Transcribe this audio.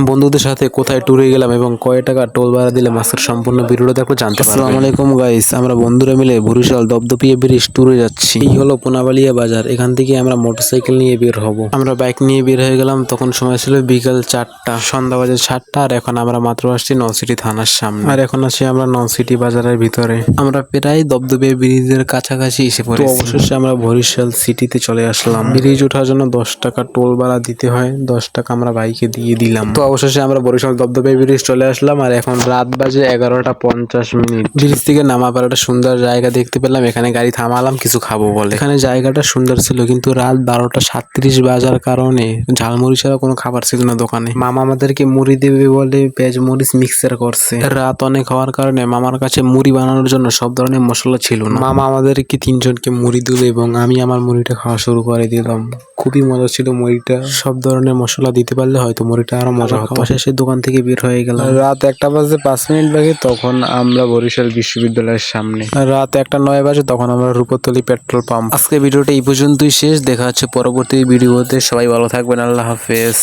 বন্ধুদের সাথে কোথায় ট্যুরে গেলাম এবং কয় টাকা টোল ভাড়া দিলে মাছের সম্পূর্ণ ভিডিওটা দেখো জানতে পারবেন। আসসালামু আলাইকুম গাইস, আমরা বন্ধুরা মিলে বরিশাল দপদপিয়া ব্রিজ ট্যুরে যাচ্ছি। এই হলো পোনাবালিয়া বাজার, এখান থেকে আমরা মোটরসাইকেল নিয়ে বের হব। আমরা বাইক নিয়ে বের হয়ে গেলাম, তখন সময় ছিল বিকাল 4টা, সন্ধ্যা বাজে 7টা। আর এখন আমরা মাত্র আসছি নলসিটি থানার সামনে। আর এখন আছি আমরা নলসিটি বাজারের ভিতরে। আমরা প্রায় দপদপিয়া ব্রিজের কাছাকাছি এসে পড়েছি। তো অবশেষে আমরা বরিশাল সিটিতে চলে আসলাম। ব্রিজ ওঠার জন্য 10 টাকা টোল ভাড়া দিতে হয়, 10 টাকা আমরা বাইকে দিয়ে দিলাম। তো অবশেষে আমরা বরিশাল দপদপিয়া ব্রিজ চলে আসলাম। আর এখন রাত বাজে 11টা 50 মিনিট। ব্রিজ থেকে নামা পর একটা সুন্দর জায়গা দেখতে পেলাম, এখানে গাড়ি থামালাম কিছু খাবো বলে। এখানে জায়গাটা সুন্দর ছিল, কিন্তু রাত 12টা 37 বাজার কারণে ঝালমুড়ি ছাড়া কোনো খাবার ছিল না দোকানে। মামা আমাদেরকে মুড়ি দেবে বলে পেঁয়াজ মরিচ মিক্সার করছে। রাত অনেক হওয়ার কারণে মামার কাছে মুড়ি বানানোর জন্য সব ধরনের মশলা ছিল না। মামা আমাদেরকে 3জনকে মুড়ি দিল এবং আমি আমার মুড়িটা খাওয়া শুরু করে দিলাম। খুবই মজা ছিল মুড়িটা। সব ধরনের মশলা দিতে পারলে হয়তো মুড়িটা আরো মজা হতো। শেষে দোকান থেকে বের হয়ে গেলাম। রাত 1টা বাজে 5 মিনিট বাকি, তখন আমরা বরিশাল বিশ্ববিদ্যালয়ের সামনে। রাত 1টা 9 বাজে, তখন আমরা রূপতলী পেট্রোল পাম্প। আজকে ভিডিওটা এই পর্যন্তই শেষ, দেখা হচ্ছে পরবর্তী ভিডিওতে। সবাই ভালো থাকবেন, আল্লাহ হাফেজ।